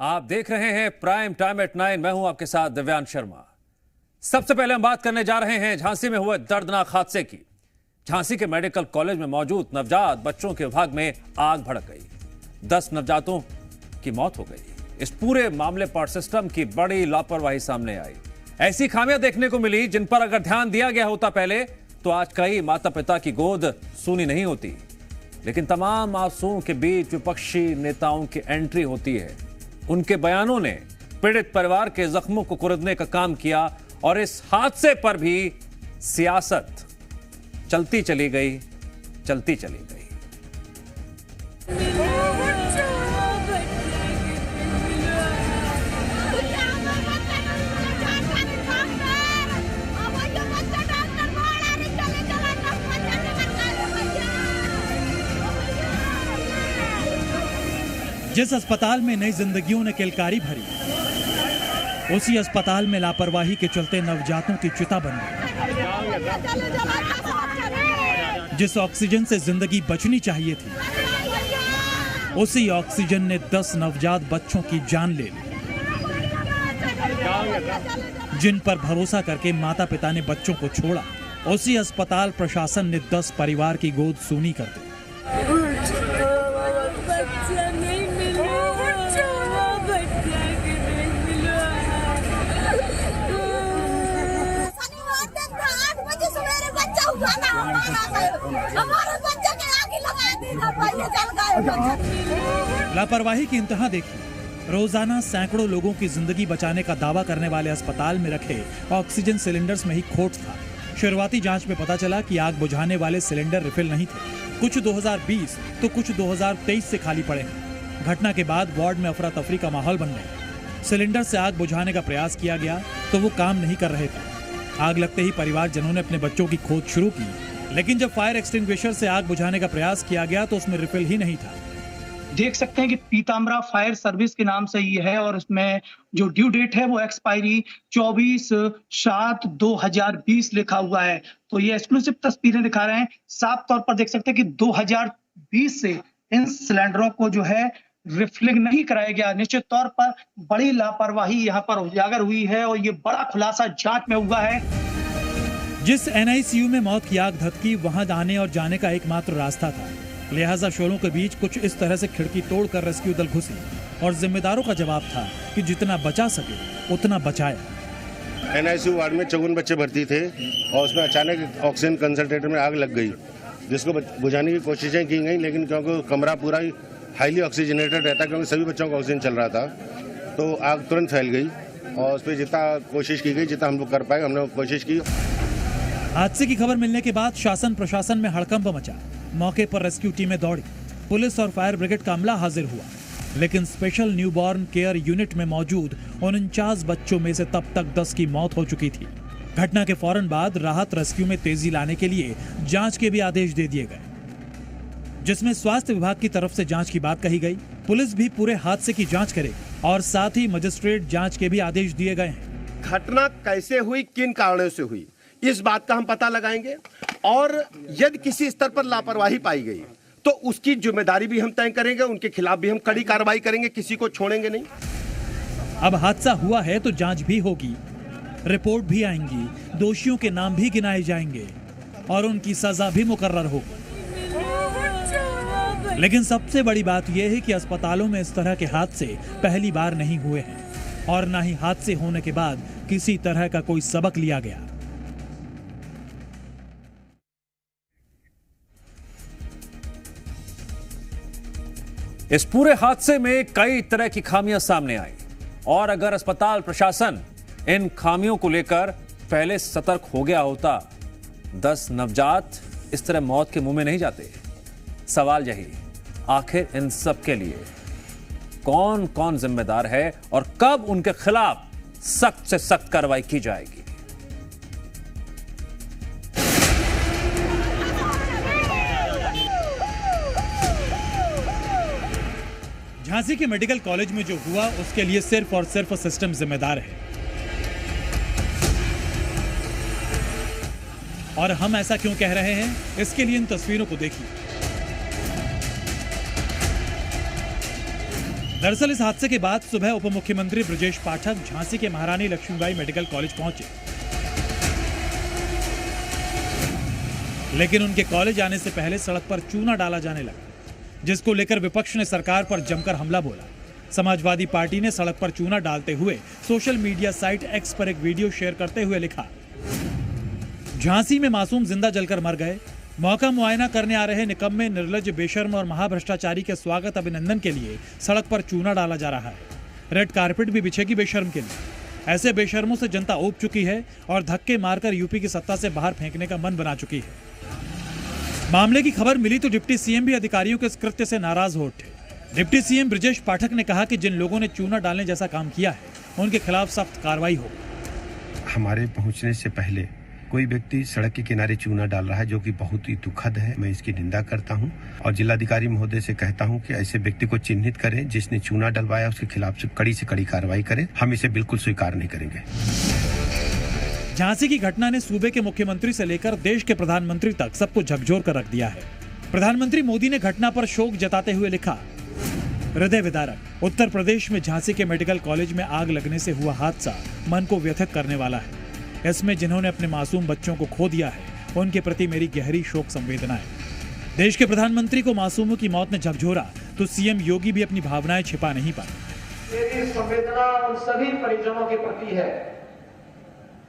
आप देख रहे हैं प्राइम टाइम एट 9। मैं हूं आपके साथ दिव्यांश शर्मा। सबसे पहले हम बात करने जा रहे हैं झांसी में हुए दर्दनाक हादसे की। झांसी के मेडिकल कॉलेज में मौजूद नवजात बच्चों के विभाग में आग भड़क गई। 10 नवजातों की मौत हो गई। इस पूरे मामले पर सिस्टम की बड़ी लापरवाही सामने आई। ऐसी खामियां देखने को मिली जिन पर अगर ध्यान दिया गया होता पहले तो आज कई माता पिता की गोद सूनी नहीं होती। लेकिन तमाम मासूमों के बीच विपक्षी नेताओं की एंट्री होती है। उनके बयानों ने पीड़ित परिवार के जख्मों को कुरेदने का काम किया और इस हादसे पर भी सियासत चलती चली गई। जिस अस्पताल में नई जिंदगियों ने किलकारी भरी, उसी अस्पताल में लापरवाही के चलते नवजातों की चिता बन गई। जिस ऑक्सीजन से जिंदगी बचनी चाहिए थी, उसी ऑक्सीजन ने 10 नवजात बच्चों की जान ले ली। जिन पर भरोसा करके माता पिता ने बच्चों को छोड़ा, उसी अस्पताल प्रशासन ने 10 परिवार की गोद सूनी कर दी। लापरवाही की इंतहा देखिए। रोजाना सैकड़ों लोगों की जिंदगी बचाने का दावा करने वाले अस्पताल में रखे ऑक्सीजन सिलेंडर्स में ही खोट था। शुरुआती जांच में पता चला कि आग बुझाने वाले सिलेंडर रिफिल नहीं थे। कुछ 2020 तो कुछ 2023 से खाली पड़े हैं। घटना के बाद वार्ड में अफरा तफरी का माहौल बन गया। सिलेंडर से आग बुझाने का प्रयास किया गया तो वो काम नहीं कर रहे थे। आग लगते ही परिवारजनों ने अपने बच्चों की खोज शुरू की, लेकिन जब फायर एक्सटिंग्विशर से आग बुझाने का प्रयास किया गया तो उसमें रिफिल ही नहीं था। देख सकते हैं कि पीताम्बरा फायर सर्विस के नाम से ये है और इसमें जो ड्यू डेट है वो एक्सपायरी 24/7/2020 लिखा हुआ है। तो ये एक्सक्लूसिव तस्वीरें दिखा रहे हैं। साफ तौर पर देख सकते हैं कि 2020 से इन सिलेंडरों को जो है रिफिलिंग नहीं कराया गया। निश्चित तौर पर बड़ी लापरवाही यहाँ पर उजागर हुई है और ये बड़ा खुलासा जांच में हुआ है। जिस NICU में मौत की आग धधकी, वहां आने और जाने का एकमात्र रास्ता था। लिहाजा शोरों के बीच कुछ इस तरह से खिड़की तोड़कर रेस्क्यू दल घुसी और जिम्मेदारों का जवाब था कि जितना बचा सके उतना बचाया। NICU वार्ड में 54 बच्चे भर्ती थे और उसमें अचानक ऑक्सीजन कंसंट्रेटर में आग लग गई, जिसको बुझाने की कोशिशें की गई, लेकिन क्योंकि कमरा पूरा ही हाईली ऑक्सीजनेटेड रहता, क्योंकि सभी बच्चों को ऑक्सीजन चल रहा था, तो आग तुरंत फैल गई और उस पर जितना कोशिश की गई, जितना हम लोग कर पाए हमने कोशिश की। हादसे की खबर मिलने के बाद शासन प्रशासन में हड़कंप मचा। मौके पर रेस्क्यू टीमें दौड़ी, पुलिस और फायर ब्रिगेड का अमला हाजिर हुआ, लेकिन स्पेशल न्यूबॉर्न केयर यूनिट में मौजूद 49 बच्चों में से तब तक 10 की मौत हो चुकी थी। घटना के फौरन बाद राहत रेस्क्यू में तेजी लाने के लिए जांच के भी आदेश दे दिए गए, जिसमें स्वास्थ्य विभाग की तरफ से जांच की बात कही गई। पुलिस भी पूरे हादसे की जांच करेगी और साथ ही मजिस्ट्रेट जांच के भी आदेश दिए गए हैं। घटना कैसे हुई, किन कारणों से हुई, इस बात का हम पता लगाएंगे और यदि किसी स्तर पर लापरवाही पाई गई तो उसकी जिम्मेदारी भी हम तय करेंगे। उनके खिलाफ भी हम कड़ी कार्रवाई करेंगे, किसी को छोड़ेंगे नहीं। अब हादसा हुआ है तो जांच भी होगी, रिपोर्ट भी आएंगी, दोषियों के नाम भी गिनाए जाएंगे और उनकी सजा भी मुकर्रर होगी। लेकिन सबसे बड़ी बात यह है कि अस्पतालों में इस तरह के हादसे पहली बार नहीं हुए हैं और न ही हादसे होने के बाद किसी तरह का कोई सबक लिया गया। इस पूरे हादसे में कई तरह की खामियां सामने आई और अगर अस्पताल प्रशासन इन खामियों को लेकर पहले सतर्क हो गया होता, 10 नवजात इस तरह मौत के मुंह में नहीं जाते। सवाल यही, आखिर इन सब के लिए कौन कौन जिम्मेदार है और कब उनके खिलाफ सख्त से सख्त कार्रवाई की जाएगी। झांसी के मेडिकल कॉलेज में जो हुआ उसके लिए सिर्फ और सिर्फ सिस्टम जिम्मेदार है और हम ऐसा क्यों कह रहे हैं, इसके लिए इन तस्वीरों को देखिए। दरअसल इस हादसे के बाद सुबह उप मुख्यमंत्री ब्रजेश पाठक झांसी के महारानी लक्ष्मीबाई मेडिकल कॉलेज पहुंचे, लेकिन उनके कॉलेज आने से पहले सड़क पर चूना डाला जाने लगा, जिसको लेकर विपक्ष ने सरकार पर जमकर हमला बोला। समाजवादी पार्टी ने सड़क पर चूना डालते हुए सोशल मीडिया साइट एक्स पर एक वीडियो शेयर करते हुए लिखा, झांसी में मासूम जिंदा जलकर मर गए, मौका मुआयना करने आ रहे निकम्मे, निर्लज्ज, बेशर्म और महाभ्रष्टाचारी के स्वागत अभिनंदन के लिए सड़क पर चूना डाला जा रहा है। रेड कारपेट भी बिछेगी बेशर्म के लिए। ऐसे बेशर्मों से जनता ऊब चुकी है और धक्के मारकर यूपी की सत्ता से बाहर फेंकने का मन बना चुकी है। मामले की खबर मिली तो डिप्टी सीएम भी अधिकारियों के इस कृत्य से नाराज हो उठे। डिप्टी सीएम ब्रजेश पाठक ने कहा कि जिन लोगों ने चूना डालने जैसा काम किया है, उनके खिलाफ सख्त कार्रवाई हो। हमारे पहुंचने से पहले कोई व्यक्ति सड़क के किनारे चूना डाल रहा है, जो कि बहुत ही दुखद है। मैं इसकी निंदा करता हूं और जिलाधिकारी महोदय से कहता हूं कि ऐसे व्यक्ति को चिन्हित करें, जिसने चूना डलवाया उसके खिलाफ से कड़ी कार्रवाई करें। हम इसे बिल्कुल स्वीकार नहीं करेंगे। झांसी की घटना ने सूबे के मुख्यमंत्री से लेकर देश के प्रधानमंत्री तक सबको झकझोर कर रख दिया है। प्रधानमंत्री मोदी ने घटना पर शोक जताते हुए लिखा, हृदय विदारक। उत्तर प्रदेश में झांसी के मेडिकल कॉलेज में आग लगने से हुआ हादसा मन को व्यथित करने वाला है। इसमें जिन्होंने अपने मासूम बच्चों को खो दिया है, उनके प्रति मेरी गहरी शोक संवेदनाएं। देश के प्रधानमंत्री को मासूमों की मौत ने झकझोरा तो सीएम योगी भी अपनी भावनाएं छिपा नहीं पाए। मेरी संवेदना उन सभी परिजनों के प्रति है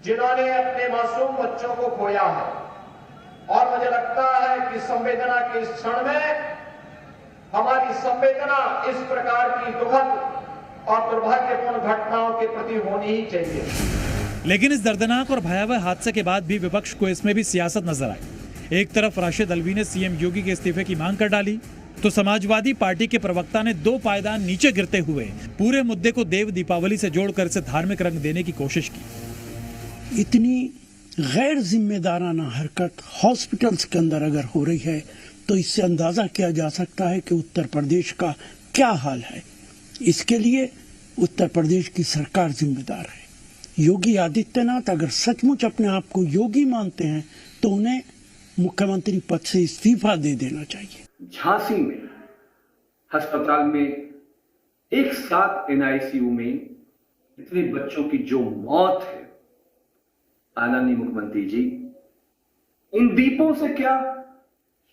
जिन्होंने अपने मासूम बच्चों को खोया है, और मुझे लगता है कि संवेदना के इस क्षण में हमारी संवेदना इस प्रकार की दुखद और दुर्भाग्यपूर्ण घटनाओं के प्रति होनी ही चाहिए। लेकिन इस दर्दनाक और भयावह हादसे के बाद भी विपक्ष को इसमें भी सियासत नजर आई। एक तरफ राशिद अल्वी ने सीएम योगी के इस्तीफे की मांग कर डाली, तो समाजवादी पार्टी के प्रवक्ता ने 2 पायदान नीचे गिरते हुए पूरे मुद्दे को देव दीपावली से जोड़कर इसे धार्मिक रंग देने की कोशिश की। इतनी गैर जिम्मेदाराना हरकत हॉस्पिटल्स के अंदर अगर हो रही है, तो इससे अंदाजा किया जा सकता है कि उत्तर प्रदेश का क्या हाल है। इसके लिए उत्तर प्रदेश की सरकार जिम्मेदार है। योगी आदित्यनाथ अगर सचमुच अपने आप को योगी मानते हैं, तो उन्हें मुख्यमंत्री पद से इस्तीफा दे देना चाहिए। झांसी में अस्पताल में एक साथ एनआईसीयू में इतने बच्चों की जो मौत है, आदरणीय मुख्यमंत्री जी, इन दीपों से क्या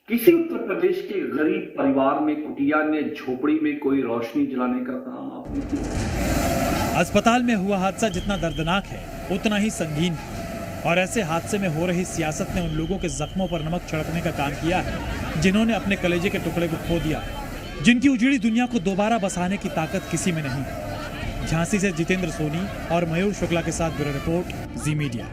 किसी उत्तर प्रदेश के गरीब परिवार में, कुटिया ने, झोपड़ी में कोई रोशनी जलाने का काम आपने किया? अस्पताल में हुआ हादसा जितना दर्दनाक है, उतना ही संगीन है। और ऐसे हादसे में हो रही सियासत ने उन लोगों के जख्मों पर नमक छिड़कने का काम किया है जिन्होंने अपने कलेजे के टुकड़े को खो दिया है, जिनकी उजड़ी दुनिया को दोबारा बसाने की ताकत किसी में नहीं है। झांसी से जितेंद्र सोनी और मयूर शुक्ला के साथ ब्यूरो रिपोर्ट, जी मीडिया।